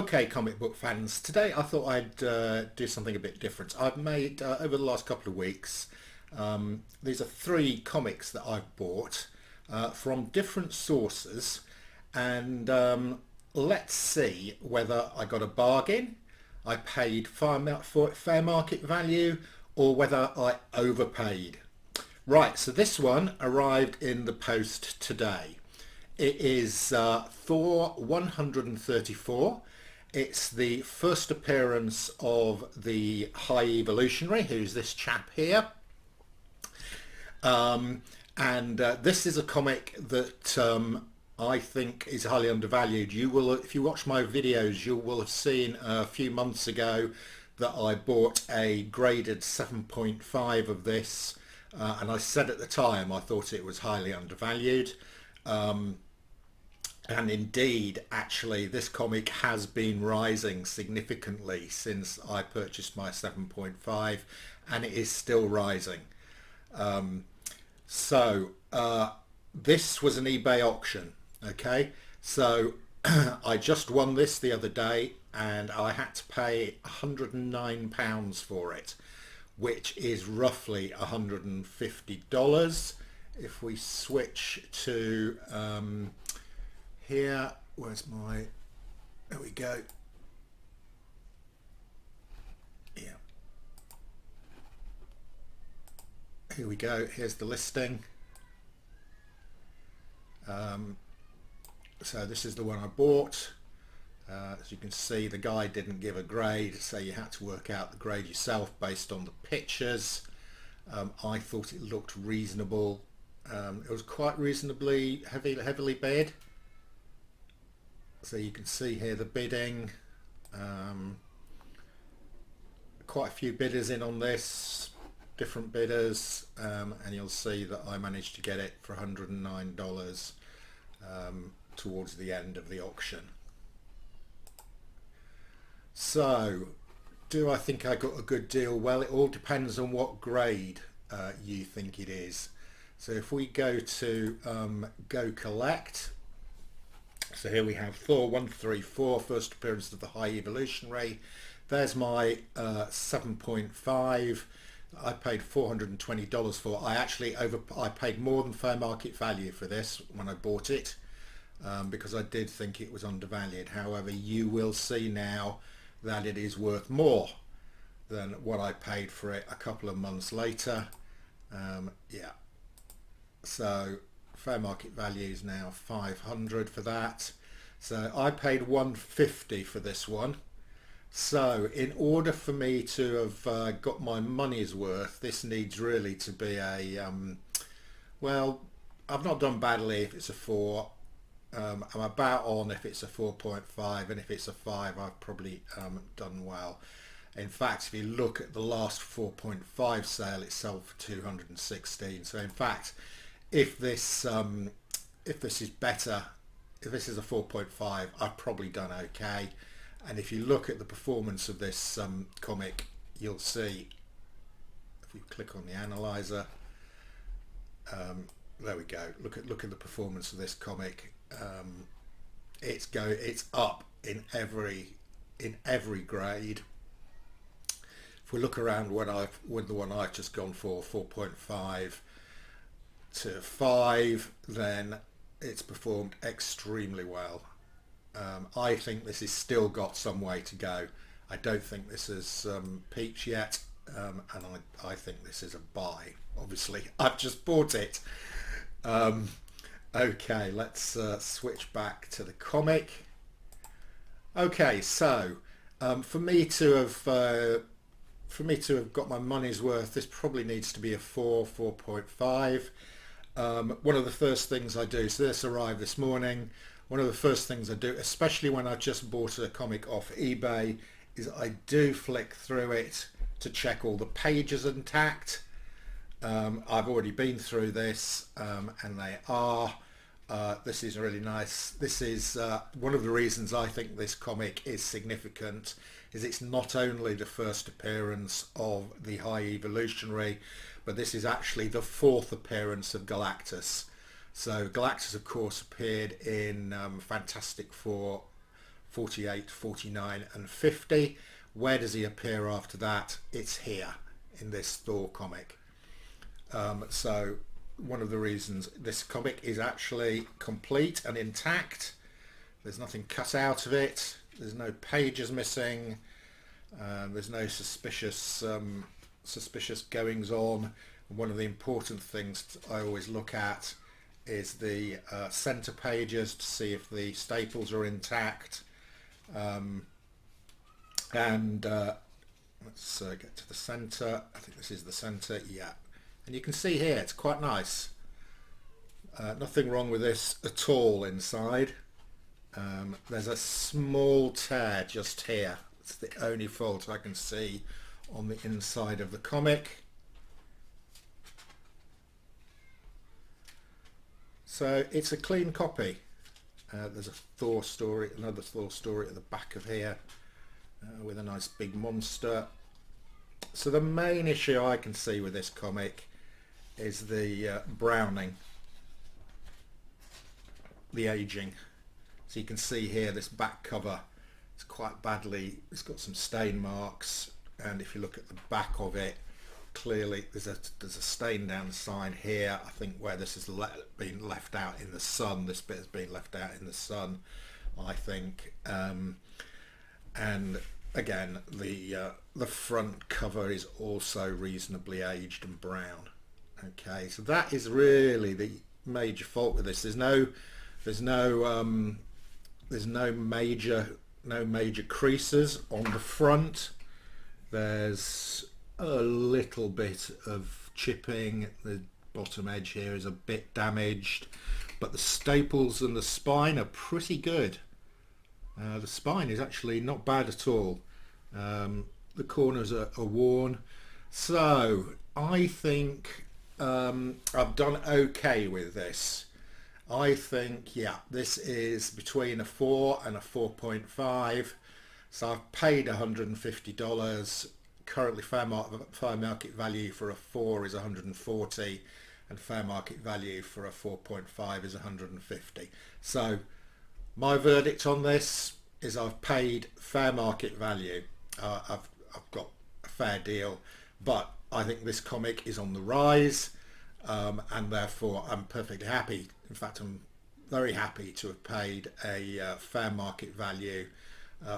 Okay, comic book fans. Today I thought I'd do something a bit different. I've made over the last couple of weeks. These are three comics that I've bought from different sources, and let's see whether I got a bargain, I paid for fair market value, or whether I overpaid. Right, so this one arrived in the post today. It is Thor 134. It's the first appearance of the High Evolutionary, who's this chap here. And this is a comic that I think is highly undervalued. You will, if you watch my videos, you will have seen a few months ago that I bought a graded 7.5 of this, and I said at the time I thought it was highly undervalued. And indeed, actually, this comic has been rising significantly since I purchased my 7.5, and it is still rising. So this was an eBay auction. Okay, so I just won this the other day, and I had to pay £109 for it, which is roughly $150. If we switch to here, where's my, there we go. Yeah, here we go. Here's the listing. So this is the one I bought. As you can see, the guy didn't give a grade, so you had to work out the grade yourself based on the pictures. I thought it looked reasonable. It was quite reasonably heavily bid. So you can see here the bidding. Quite a few bidders in on this, different bidders, and you'll see that I managed to get it for $109 towards the end of the auction. So, do I think I got a good deal? Well, it all depends on what grade you think it is. So if we go to Go Collect, so here we have Thor 134, first appearance of the High Evolutionary. There's my 7.5. I paid $420 for. I paid more than fair market value for this when I bought it, because I did think it was undervalued. However, you will see now that it is worth more than what I paid for it a couple of months later. Yeah, so fair market value is now 500 for that. So I paid 150 for this one. So in order for me to have got my money's worth, this needs really to be a well, I've not done badly if it's a 4. I'm about on if it's a 4.5, and if it's a 5, I've probably done well. In fact, if you look at the last 4.5 sale, it sold for 216. So in fact, if this is better, if this is a 4.5, I've probably done okay. And if you look at the performance of this comic, you'll see, if you click on the analyzer, there we go. Look at the performance of this comic. It's up in every grade. If we look around with the one I've just gone for, 4.5 to 5, then it's performed extremely well. I think this has still got some way to go. I don't think this has peaked yet, and I think this is a buy. Obviously, I've just bought it. Okay, let's switch back to the comic. Okay, so for me to have got my money's worth, this probably needs to be a 4.5. One of the first things I do, so this arrived this morning, one of the first things I do, especially when I just bought a comic off eBay, is I do flick through it to check all the pages are intact. I've already been through this, and they are. This is really nice. This is one of the reasons I think this comic is significant, is it's not only the first appearance of the High Evolutionary, but this is actually the 4th appearance of Galactus. So Galactus, of course, appeared in Fantastic Four 48, 49 and 50. Where does he appear after that? It's here in this Thor comic. So one of the reasons this comic is actually complete and intact. There's nothing cut out of it. There's no pages missing. There's no suspicious goings on. One of the important things I always look at is the center pages to see if the staples are intact. Let's get to the center. I think this is the center. Yeah, and you can see here it's quite nice. Nothing wrong with this at all inside. There's a small tear just here. It's the only fault I can see on the inside of the comic. So it's a clean copy. There's a Thor story, another Thor story at the back of here with a nice big monster. So the main issue I can see with this comic is the browning, the aging. So you can see here this back cover, it's quite badly, it's got some stain marks, and if you look at the back of it, clearly there's a stain down the side here. I think where this has been left out in the sun, this bit has been left out in the sun, I think. And again, the front cover is also reasonably aged and brown. Okay, so that is really the major fault with this. There's no major creases on the front. There's a little bit of chipping. The bottom edge here is a bit damaged, but the staples and the spine are pretty good. The spine is actually not bad at all. The corners are worn. So I think I've done okay with this. I think, yeah, this is between a 4 and a 4.5. So I've paid $150. Currently fair market value for a 4 is 140, and fair market value for a 4.5 is 150. So my verdict on this is I've paid fair market value. I've got a fair deal, but I think this comic is on the rise, and therefore I'm perfectly happy. In fact, I'm very happy to have paid a fair market value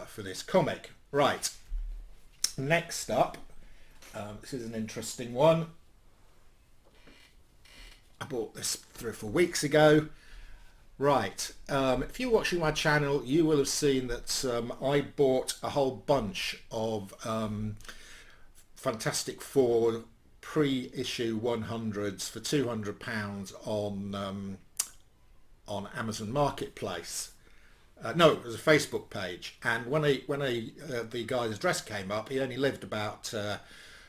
for this comic. Right. Next up, this is an interesting one. I bought this 3 or 4 weeks ago. Right, if you're watching my channel, you will have seen that I bought a whole bunch of Fantastic Four pre-issue 100s for £200 on Amazon Marketplace. No, it was a Facebook page, and when the guy's address came up, he only lived about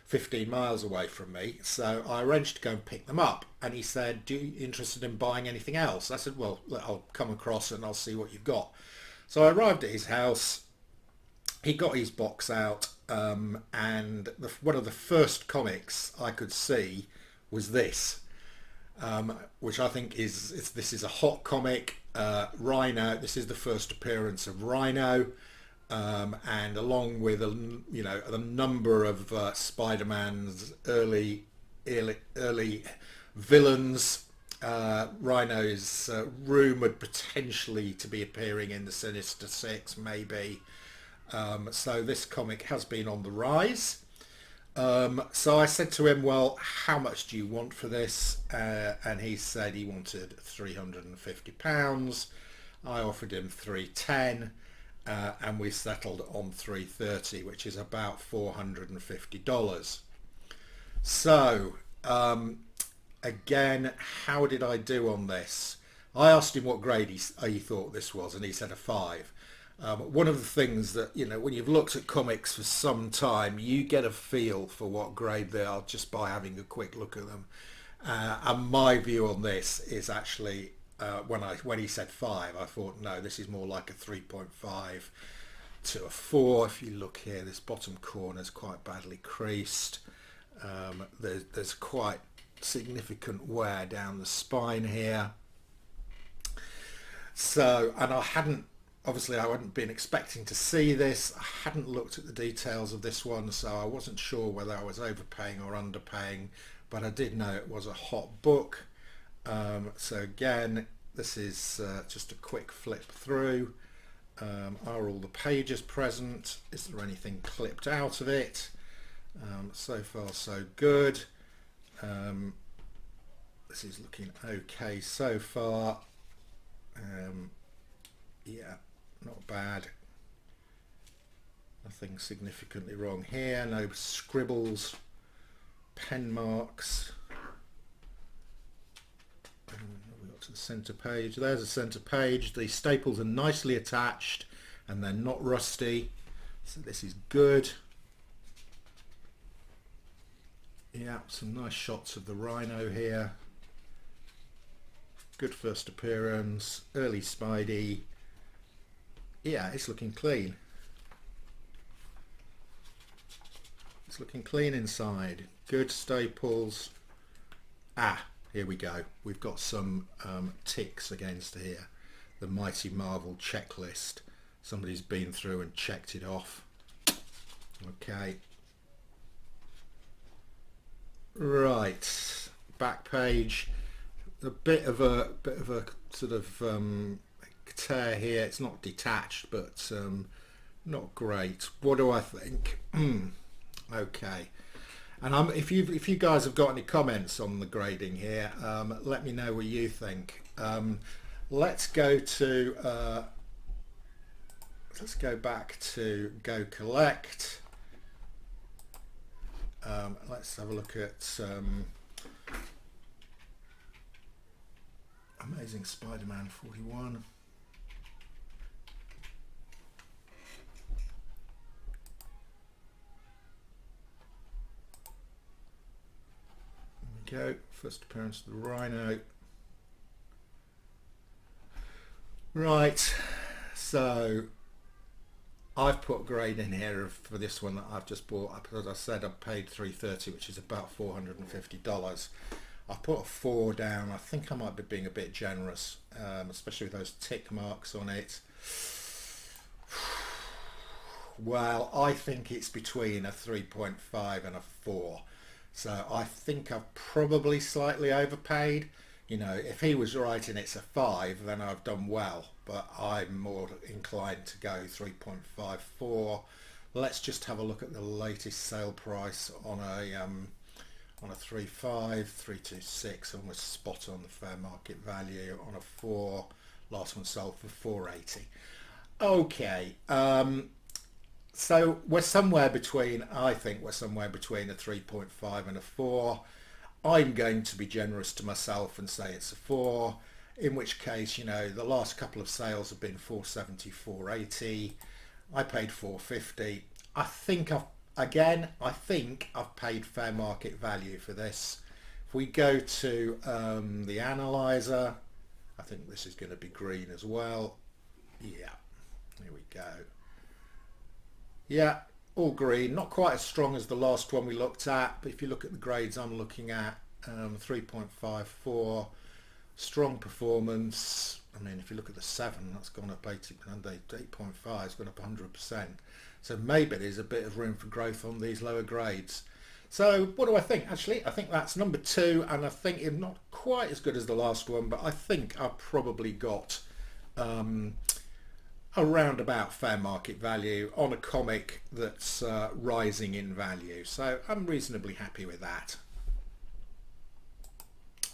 15 miles away from me, so I arranged to go and pick them up, and he said, "Do you interested in buying anything else?" I said, "Well, I'll come across and I'll see what you've got." So I arrived at his house, he got his box out, and one of the first comics I could see was this, which I think this is a hot comic. Rhino, this is the first appearance of Rhino, and along with a number of Spider-Man's early villains, Rhino is rumoured potentially to be appearing in the Sinister Six, maybe. So this comic has been on the rise. So I said to him, "Well, how much do you want for this?" And he said he wanted £350. I offered him $310, and we settled on $330, which is about $450. So again, how did I do on this? I asked him what grade he thought this was, and he said a 5. One of the things that, when you've looked at comics for some time, you get a feel for what grade they are just by having a quick look at them. And my view on this is actually, when he said 5, I thought, no, this is more like a 3.5 to a 4. If you look here, this bottom corner is quite badly creased. There's quite significant wear down the spine here. So, and I hadn't Obviously I hadn't been expecting to see this. I hadn't looked at the details of this one, so I wasn't sure whether I was overpaying or underpaying, but I did know it was a hot book. So again, this is just a quick flip through. Are all the pages present? Is there anything clipped out of it? So far so good. This is looking okay so far. Yeah, not bad. Nothing significantly wrong here. No scribbles, pen marks. We got to the center page. There's the center page. The staples are nicely attached and they're not rusty, so this is good. Yeah, some nice shots of the rhino here. Good first appearance, early Spidey. Yeah, it's looking clean. It's looking clean inside. Good staples. Ah, here we go. We've got some ticks against here. The Mighty Marvel checklist. Somebody's been through and checked it off. Okay. Right. Back page. A bit of a sort of tear here. It's not detached, but not great. What do I think? Okay. And if you guys have got any comments on the grading here, let me know what you think. Let's go back to Go Collect. Let's have a look at Amazing Spider-Man 41. There we go. First appearance of the Rhino. Right, so I've put a grade in here for this one that I've just bought. As I said, I've paid $330, which is about $450. I've put a 4 down. I think I might be being a bit generous, especially with those tick marks on it. Well, I think it's between a 3.5 and a 4. So I think I've probably slightly overpaid. You know, if he was writing it's a 5, then I've done well, but I'm more inclined to go 3.54. Let's just have a look at the latest sale price on a 3.5, 326, almost spot on the fair market value. On a 4, last one sold for $480. Okay, so we're somewhere between, I think we're somewhere between a 3.5 and a 4. I'm going to be generous to myself and say it's a 4, in which case, you know, the last couple of sales have been 470, 480. I paid 450. I think I've paid fair market value for this. If we go to the analyzer, I think this is going to be green as well. Yeah, here we go. Yeah, all green, not quite as strong as the last one we looked at, but if you look at the grades I'm looking at, 3.54, strong performance. I mean, if you look at the 7, that's gone up 8.5, it's gone up 100%. So maybe there's a bit of room for growth on these lower grades. So what do I think? Actually, I think that's number 2, and I think it's not quite as good as the last one, but I think I've probably got around about fair market value on a comic that's rising in value. So I'm reasonably happy with that.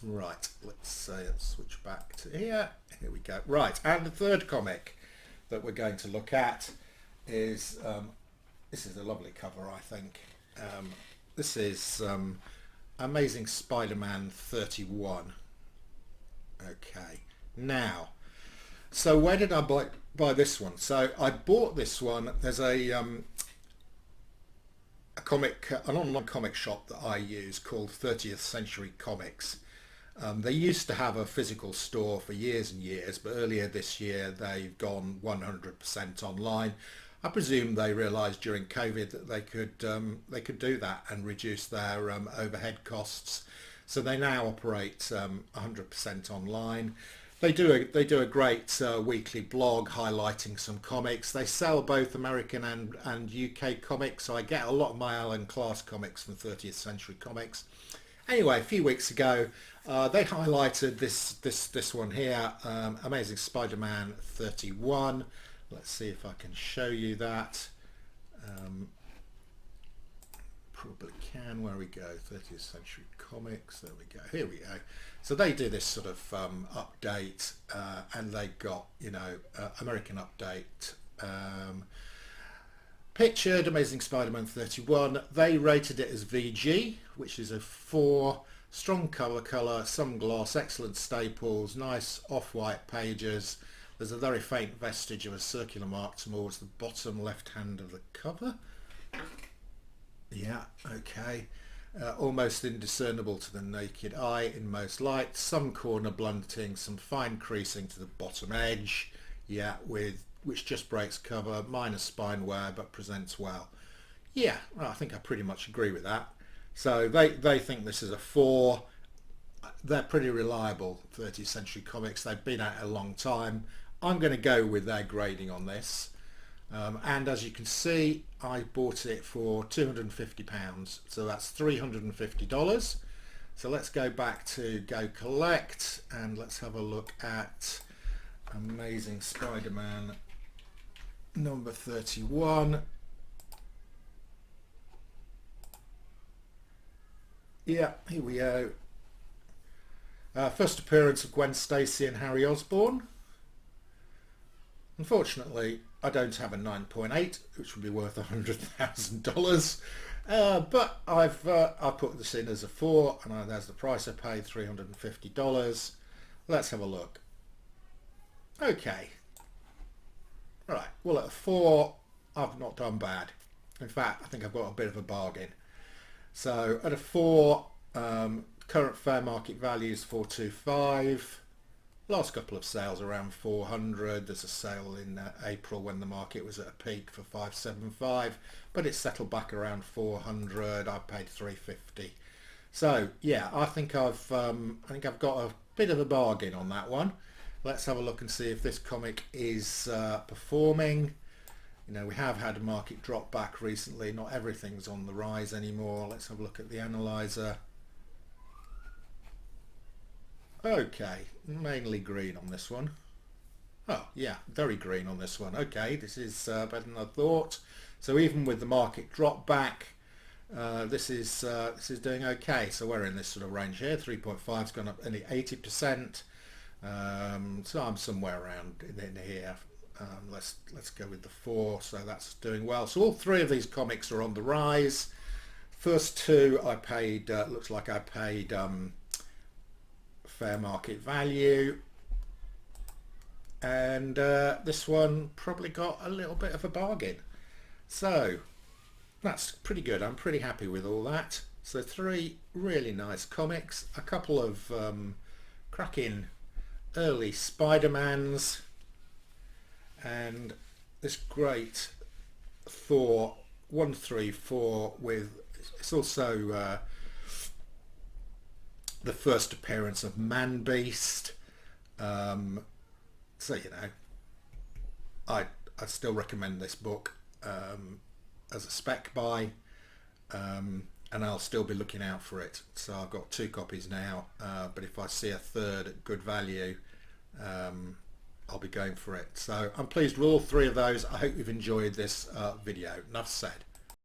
Right, let's switch back to here. Here we go. Right, and the third comic that we're going to look at is, this is a lovely cover, I think. This is Amazing Spider-Man 31. Okay, now, so where did I buy this one? So I bought this one. There's an online comic shop that I use called 30th Century Comics. They used to have a physical store for years and years, but earlier this year they've gone 100% online. I presume they realised during COVID that they could do that and reduce their overhead costs. So they now operate 100% online. They do a great weekly blog highlighting some comics. They sell both American and UK comics, so I get a lot of my Alan Class comics from 30th Century Comics. Anyway, a few weeks ago, they highlighted this one here, Amazing Spider-Man 31. Let's see if I can show you that. Probably can. Where we go, 30th Century Comics. There we go. Here we go. So they do this sort of update, and they got, you know, American update. Pictured Amazing Spider-Man 31. They rated it as VG, which is a 4. Strong cover colour, some gloss, excellent staples, nice off-white pages. There's a very faint vestige of a circular mark towards the bottom left hand of the cover. Yeah, okay. Almost indiscernible to the naked eye in most light. Some corner blunting, some fine creasing to the bottom edge. Yeah, which just breaks cover. Minor spine wear, but presents well. Yeah, well, I think I pretty much agree with that. So they think this is a 4. They're pretty reliable, 30th Century Comics. They've been at it a long time. I'm going to go with their grading on this. And as you can see, I bought it for £250, so that's $350. So let's go back to Go Collect and let's have a look at Amazing Spider-Man number 31. Yeah, here we go. First appearance of Gwen Stacy and Harry Osborn. Unfortunately, I don't have a 9.8, which would be worth $100,000. But I put this in as a 4, and there's the price I paid, $350. Let's have a look. Okay. Right. Well, at a 4, I've not done bad. In fact, I think I've got a bit of a bargain. So at a 4, current fair market value is 425. Last couple of sales around 400. There's a sale in April when the market was at a peak for 575, but it's settled back around 400. I paid 350. So yeah, I think I've got a bit of a bargain on that one. Let's have a look and see if this comic is performing. You know, we have had a market drop back recently. Not everything's on the rise anymore. Let's have a look at the analyzer. Okay, mainly green on this one. Oh yeah, very green on this one. Okay, this is better than I thought. So even with the market drop back, this is doing okay. So we're in this sort of range here. 3.5's gone up nearly 80%. So I'm somewhere around in here. Let's go with the 4. So that's doing well. So all 3 of these comics are on the rise. First 2 I paid. Looks like I paid fair market value, and this one probably got a little bit of a bargain. So that's pretty good. I'm pretty happy with all that. So 3 really nice comics, a couple of cracking early Spider-Mans, and this great Thor 134 with, it's also the first appearance of Man Beast. So you know, I still recommend this book as a spec buy, and I'll still be looking out for it. So I've got 2 copies now, but if I see a third at good value, I'll be going for it. So I'm pleased with all 3 of those. I hope you've enjoyed this video. Enough said.